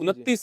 29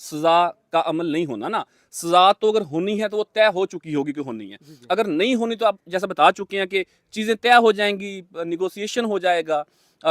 سزا کا عمل نہیں ہونا نا. سزا تو اگر ہونی ہے تو وہ طے ہو چکی ہوگی کہ ہونی ہے. اگر نہیں ہونی تو آپ جیسا بتا چکے ہیں کہ چیزیں طے ہو جائیں گی, نیگوسیشن ہو جائے گا,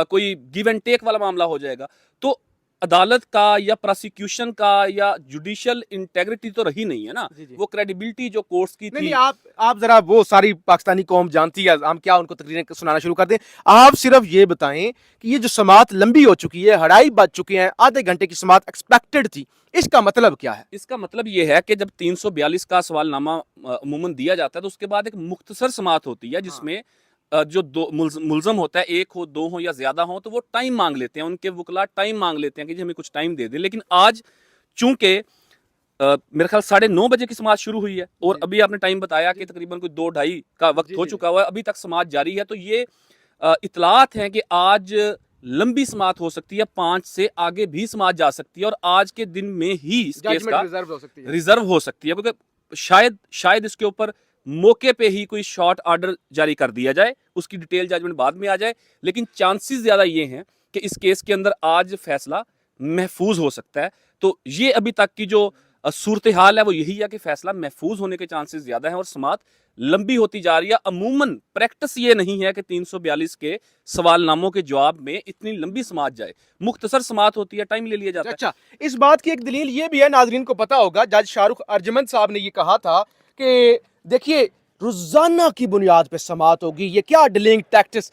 کوئی گیو اینڈ ٹیک والا معاملہ ہو جائے گا. تو عدالت کا یا پروسیکیوشن کا یا جوڈیشل انٹیگریٹی تو رہی نہیں ہے نا. وہ کریڈیبلٹی جو کورٹس کی تھی. نہیں, آپ ذرا وہ ساری پاکستانی قوم جانتی ہے, ہم کیا ان کو تقریریں سنانا شروع کر دیں. آپ صرف یہ بتائیں کہ یہ جو سماعت لمبی ہو چکی ہے, 2:30 بج چکے ہیں, آدھے گھنٹے کی سماعت ایکسپیکٹڈ تھی, اس کا مطلب کیا ہے؟ اس کا مطلب یہ ہے کہ جب 342 کا سوال نامہ عموماً دیا جاتا ہے تو اس کے بعد ایک مختصر سماعت ہوتی ہے جس میں جو دو ملزم ہوتا ہے, ایک ہو, دو ہو یا زیادہ ہو, تو وہ ٹائم مانگ لیتے ہیں, ان کے وکلا ٹائم مانگ لیتے ہیں کہ جی ہمیں کچھ ٹائم دے دیں. لیکن آج چونکہ میرے خیال 9:30 بجے کی سماعت شروع ہوئی ہے اور ابھی آپ نے ٹائم بتایا کہ تقریباً کوئی 2:30 کا وقت ہو چکا ہوا ہے, ابھی تک سماعت جاری ہے. تو یہ اطلاعات ہیں کہ آج لمبی سماعت ہو سکتی ہے, 5 سے آگے بھی سماعت جا سکتی ہے, اور آج کے دن میں ہی اس کیس کا ریزرو ہو سکتی ہے, کیونکہ شاید اس کے اوپر موقع پہ ہی کوئی شارٹ آرڈر جاری کر دیا جائے, اس کی ڈیٹیل ججمنٹ بعد میں آ جائے. لیکن چانسز زیادہ یہ ہیں کہ اس کیس کے اندر آج فیصلہ محفوظ ہو سکتا ہے. تو یہ ابھی تک کی جو صورتحال ہے وہ یہی ہے کہ فیصلہ محفوظ ہونے کے چانسز زیادہ ہیں اور سماعت لمبی ہوتی جا رہی ہے. عموماً پریکٹس یہ نہیں ہے کہ 342 کے سوال ناموں کے جواب میں اتنی لمبی سماعت جائے, مختصر سماعت ہوتی ہے, ٹائم لے لیا جاتا ہے. اچھا, اس بات کی ایک دلیل یہ بھی ہے, ناظرین کو پتا ہوگا, جج شاہ رخ ارجمند صاحب نے یہ کہا تھا کہ دیکھیے روزانہ کی بنیاد پہ سماعت ہوگی, یہ کیا ڈیلنگ ٹیکٹس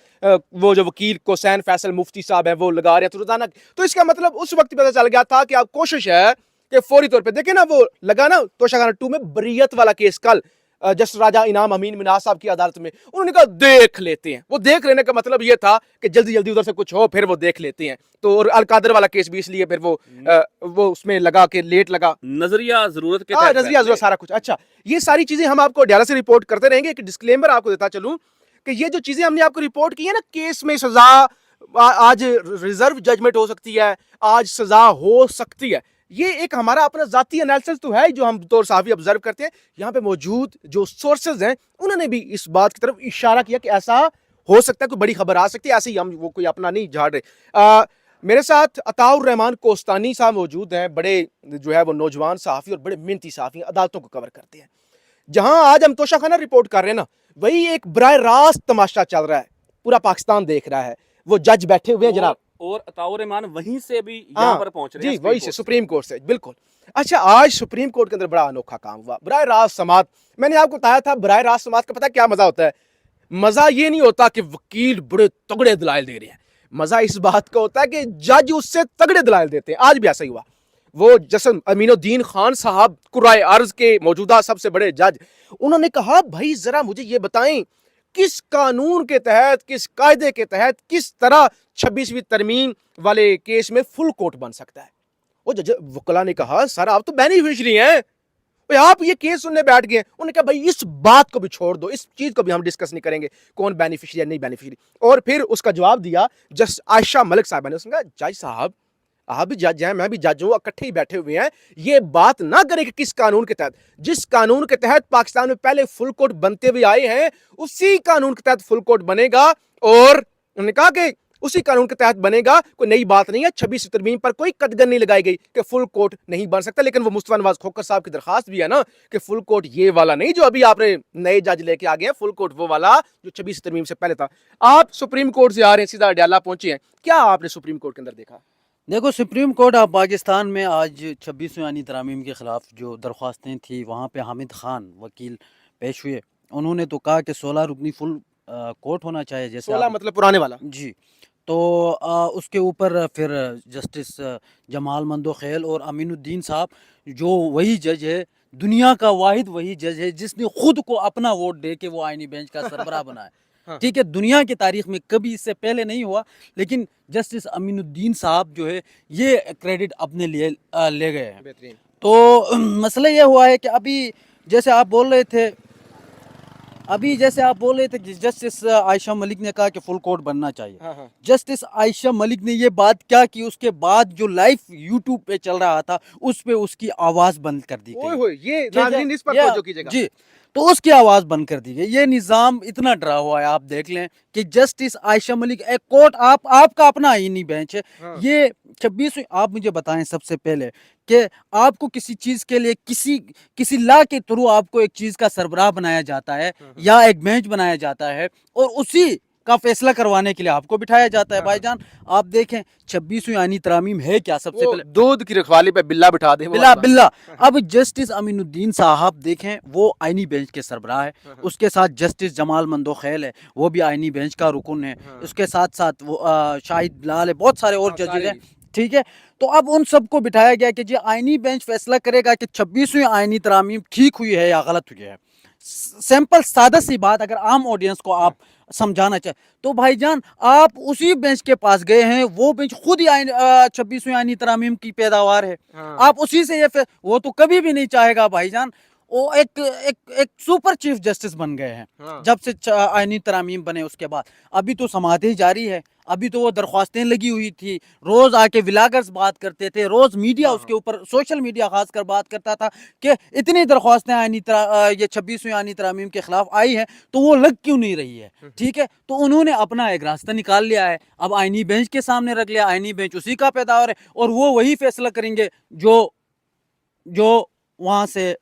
وہ جو وکیل حسین فیصل مفتی صاحب ہیں وہ لگا رہے ہیں, تو روزانہ, تو اس کا مطلب اس وقت پتہ چل گیا تھا کہ آپ کوشش ہے کہ فوری طور پہ دیکھیں نا, وہ لگا نا توشہ خانہ 2 میں بریت والا کیس کل جسٹس راجہ انعام امین مناز صاحب کی عدالت میں, انہوں نے کہا دیکھ لیتے ہیں. وہ دیکھ لینے کا مطلب یہ تھا کہ جلدی جلدی ادھر سے کچھ ہو پھر وہ دیکھ لیتے ہیں. تو اور القادر والا کیس بھی اس لیے پھر وہ اس میں لگا کہ لیٹ لگا, نظریہ ضرورت کے نظریہ ضرورت سارا کچھ. اچھا, یہ ساری چیزیں ہم آپ کو اڈیالہ سے رپورٹ کرتے رہیں گے. ایک ڈسکلیمر آپ کو دیتا چلوں کہ یہ جو چیزیں ہم نے آپ کو رپورٹ کی ہے نا, کیس میں سزا آج ریزرو ججمنٹ ہو سکتی ہے, آج سزا ہو سکتی ہے, یہ ایک ہمارا اپنا ذاتی انالیسس تو ہے جو ہم طور صحافی آبزرو کرتے ہیں. یہاں پہ موجود جو سورسز ہیں انہوں نے بھی اس بات کی طرف اشارہ کیا کہ ایسا ہو سکتا ہے, کوئی بڑی خبر آ سکتی ہے, ایسے ہی ہم وہ کوئی اپنا نہیں جھاڑ رہے. میرے ساتھ عطاء الرحمان کوستانی صاحب موجود ہیں, بڑے جو ہے وہ نوجوان صحافی اور بڑے محنتی صحافی, عدالتوں کو کور کرتے ہیں. جہاں آج ہم توشہ خانہ رپورٹ کر رہے ہیں نا, وہی ایک براہ راست تماشا چل رہا ہے, پورا پاکستان دیکھ رہا ہے. وہ جج بیٹھے ہوئے ہیں جناب, اور عطاء الرحمان وہیں سے بھی یہاں پر پہنچ رہے ہیں, جی وہی سے سپریم کورٹ سے, بالکل. اچھا, آج سپریم کورٹ کے اندر بڑا انوکھا کام ہوا, براہ راست سماعت. میں نے آپ کو بتایا تھا براہ راست سماعت کا پتہ کیا مزہ ہوتا ہے. مزہ یہ نہیں ہوتا کہ وکیل بڑے تگڑے دلائل دے رہے ہیں, مزہ اس بات کا ہوتا ہے کہ جج اس سے تگڑے دلائل دیتے ہیں. آج بھی ایسا ہی ہوا. وہ جسٹس امین الدین خان صاحب قرائے ارض کے موجودہ سب سے بڑے جج, انہوں نے کہا بھائی ذرا مجھے یہ بتائیں کس قانون کے تحت, کس قاعدے کے تحت, کس طرح 26ویں ترمیم والے کیس میں فل کورٹ بن سکتا ہے. وہ وکلا نے کہا سر آپ تو بینیفیشری ہیں, آپ یہ کیس سننے بیٹھ گئے. انہوں نے کہا بھائی اس بات کو بھی چھوڑ دو, اس چیز کو بھی ہم ڈسکس نہیں کریں گے کون بینیفیشری ہے نہیں بینیفیشری. اور پھر اس کا جواب دیا جسٹس عائشہ ملک صاحبہ نے. اس نے کہا جج صاحب آپ بھی جج ہیں, میں بھی جج ہوں, اکٹھے ہی بیٹھے ہوئے ہیں, یہ بات نہ کریں کہ کس قانون کے تحت, جس قانون کے تحت پاکستان میں پہلے فل کورٹ بنتے ہوئے آئے ہیں اسی قانون کے تحت فل کورٹ بنے گا. اور انہوں نے کہا کہ اسی قانون کے تحت بنے گا, کوئی نئی بات نہیں ہے. 26 ترمیم پر کوئی قدغن نہیں لگائی گئی کہ فل کورٹ نہیں بن سکتا. لیکن وہ مصطفیٰ نواز کھوکھر صاحب کی درخواست بھی ہے نا کہ فل کورٹ یہ والا نہیں جو ابھی آپ نے نئے جج لے کے آ گئے ہیں, فل کورٹ وہ والا جو 26 ترمیم سے پہلے تھا. آپ سپریم کورٹ سے آ رہے ہیں, سیدھا اڈیالہ پہنچے ہیں, کیا آپ نے سپریم کورٹ کے اندر دیکھا؟ دیکھو سپریم کورٹ آپ پاکستان میں آج 26ویں ترامیم کے خلاف جو درخواستیں تھیں وہاں پہ حامد خان وکیل پیش ہوئے. انہوں نے تو کہا کہ 16 رکنی فل کورٹ ہونا چاہیے, جیسے 16 مطلب پرانے والا. جی, تو اس کے اوپر پھر جسٹس جمال مندوخیل اور امین الدین صاحب جو وہی جج ہے, دنیا کا واحد وہی جج ہے جس نے خود کو اپنا ووٹ دے کے وہ آئینی بینچ کا سربراہ بنایا. ٹھیک ہے, دنیا کی تاریخ میں کبھی اس سے پہلے نہیں ہوا, لیکن جسٹس امین الدین صاحب جو ہے یہ کریڈٹ اپنے لیے لے گئے ہیں. تو مسئلہ یہ ہوا ہے کہ ابھی جیسے آپ بول رہے تھے کہ جسٹس عائشہ ملک نے کہا کہ فل کورٹ بننا چاہیے. جسٹس عائشہ ملک نے یہ بات کیا کہ اس کے بعد جو لائف یوٹیوب پہ چل رہا تھا اس پہ اس کی آواز بند کر دی گئی. یہ ناظرین اس پر توجہ کیجیے گا. جی, تو اس کی آواز بند کر دی گئی. یہ نظام اتنا ڈرا ہوا ہے, آپ دیکھ لیں کہ جسٹس عائشہ ملک ایک کورٹ آپ کا اپنا آئینی بینچ ہے. یہ 26 آپ مجھے بتائیں سب سے پہلے کہ آپ کو کسی چیز کے لیے کسی لا کے تھرو آپ کو ایک چیز کا سربراہ بنایا جاتا ہے یا ایک بینچ بنایا جاتا ہے اور اسی کا فیصلہ کروانے کے لیے آپ کو بٹھایا جاتا ہے. بھائی جان آپ دیکھیں 26ویں آئینی ترامیم ہے کیا؟ سب سے پہلے دودھ کی رکھوالی پہ بلا بٹھا دے. بلا اب جسٹس امین الدین صاحب دیکھیں وہ آئینی بینچ کے سربراہ ہے. اس کے ساتھ جسٹس جمال مندوخیل ہے, وہ بھی آئینی بینچ کا رکن ہے. اس کے ساتھ ساتھ وہ شاہد بلال ہے, بہت سارے اور ججز ہیں. ٹھیک ہے, تو اب ان سب کو بٹھایا گیا کہ جی آئینی بینچ فیصلہ کرے گا کہ 26ویں آئینی ترامیم ٹھیک ہوئی ہے یا غلط ہوئی ہے. سمپل سادہ سی بات اگر عام آڈینس کو آپ سمجھانا چاہیں تو بھائی جان آپ اسی بینچ کے پاس گئے ہیں, وہ بینچ خود ہی 26ویں آئینی ترامیم کی پیداوار ہے. آپ اسی سے یہ وہ تو کبھی بھی نہیں چاہے گا بھائی جان. وہ ایک سپر چیف جسٹس بن گئے ہیں جب سے آئینی ترامیم بنے. اس کے بعد ابھی تو سماعتیں جاری ہے, ابھی تو وہ درخواستیں لگی ہوئی تھی, روز آ کے ولاگرز بات کرتے تھے, روز میڈیا اس کے اوپر سوشل میڈیا خاص کر بات کرتا تھا کہ اتنی درخواستیں یہ 26ویں آئینی ترامیم کے خلاف آئی ہیں تو وہ لگ کیوں نہیں رہی ہے. ٹھیک ہے, تو انہوں نے اپنا ایک راستہ نکال لیا ہے, اب آئینی بینچ کے سامنے رکھ لیا. آئینی بینچ اسی کا پیداوار ہے اور وہ وہی فیصلہ کریں گے جو وہاں سے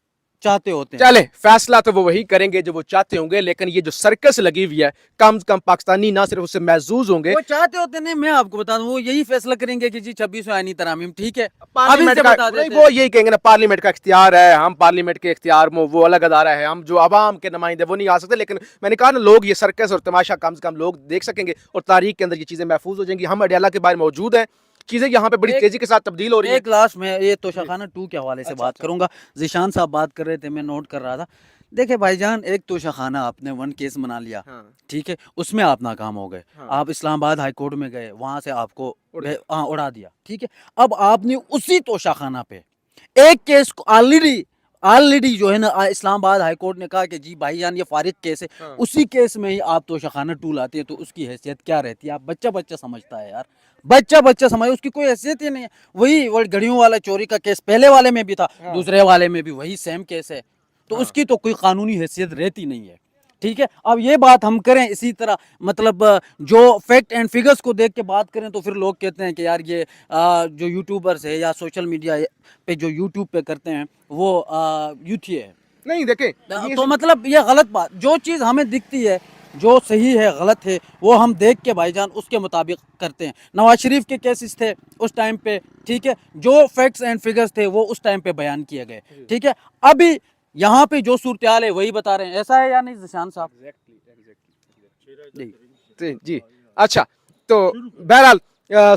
چاہتے ہوتے ہیں. چلے فیصلہ تو وہ وہی کریں گے جو وہ چاہتے ہوں گے, لیکن یہ جو سرکس لگی ہوئی ہے کم از کم پاکستانی نہ صرف اس سے محظوظ ہوں گے. وہ چاہتے ہوتے نہیں, میں آپ کو بتا دوں وہ یہی فیصلہ کریں گے کہ جی 26ویں آئینی ترامیم ٹھیک ہے. پارلیمنٹ کا وہ یہی کہیں گے نا, پارلیمنٹ کا اختیار ہے, ہم پارلیمنٹ کے اختیار میں وہ الگ ادارہ ہے, ہم جو عوام کے نمائندے وہ نہیں آ سکتے. لیکن میں نے کہا نا لوگ یہ سرکس اور تماشا کم از کم لوگ دیکھ سکیں گے اور تاریخ کے اندر یہ چیزیں محفوظ ہو جائیں گی. ہم اڈیالہ کے بارے میں موجود ہیں, چیزیں یہاں پہ بڑی تیزی کے ساتھ تبدیل ہو رہی ہیں. ایک لاسٹ میں یہ توشہ خانہ 2 کے حوالے سے بات کروں گا. ذیشان صاحب بات کر رہے تھے, میں نوٹ کر رہا تھا. دیکھیں بھائی جان, ایک توشہ خانہ آپ نے 1 کیس بنا لیا, ٹھیک ہے, اس میں آپ ناکام ہو گئے. آپ اسلام آباد ہائی کورٹ میں گئے, وہاں سے آپ کو اڑا دیا. ٹھیک ہے, اب آپ نے اسی توشہ خانہ پہ ایک کیس کو آلریڈی جو ہے نا اسلام آباد ہائی کورٹ نے کہا کہ جی بھائی جان یہ فارغ کیس ہے, اسی کیس میں ہی آپ توشہ خانہ 2 لاتے ہیں تو اس کی حیثیت کیا رہتی ہے؟ آپ بچہ سمجھتا ہے یار, بچہ سمجھ, اس کی کوئی حیثیت ہی نہیں ہے. وہی گھڑیوں والا چوری کا کیس پہلے والے میں بھی تھا, دوسرے والے میں بھی وہی سیم کیس ہے, تو اس کی تو کوئی قانونی حیثیت رہتی نہیں ہے. ٹھیک ہے, اب یہ بات ہم کریں اسی طرح, مطلب جو فیکٹ اینڈ فگرز کو دیکھ کے بات کریں تو پھر لوگ کہتے ہیں کہ یار یہ جو یوٹیوبرز ہے یا سوشل میڈیا پہ جو یوٹیوب پہ کرتے ہیں وہ یوتھی ہے. نہیں دیکھیں, تو مطلب یہ غلط بات, جو چیز ہمیں دکھتی ہے جو صحیح ہے غلط ہے وہ ہم دیکھ کے بھائی جان اس کے مطابق کرتے ہیں. نواز شریف کے کیسز تھے اس ٹائم پہ, ٹھیک ہے, جو فیکٹس اینڈ فگرز تھے وہ اس ٹائم پہ بیان کیے گئے. ٹھیک ہے, ابھی یہاں پہ جو صورتحال ہے وہی بتا رہے ہیں, ایسا ہے یا نہیں ذیشان صاحب؟ جی اچھا, تو بہرحال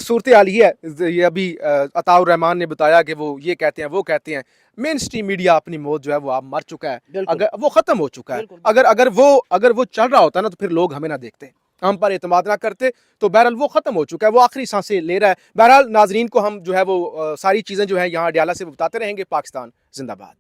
صورتحال یہ ہے. یہ ابھی عطاء الرحمان نے بتایا کہ وہ یہ کہتے ہیں وہ کہتے ہیں. مین سٹریم میڈیا اپنی موت جو ہے وہ اب مر چکا ہے, اگر وہ ختم ہو چکا ہے. اگر وہ چل رہا ہوتا نا تو پھر لوگ ہمیں نہ دیکھتے, ہم پر اعتماد نہ کرتے. تو بہرحال وہ ختم ہو چکا ہے, وہ آخری سانسیں لے رہا ہے. بہرحال ناظرین کو ہم جو ہے وہ ساری چیزیں جو ہیں یہاں اڈیالہ سے بتاتے رہیں گے. پاکستان زندہ باد.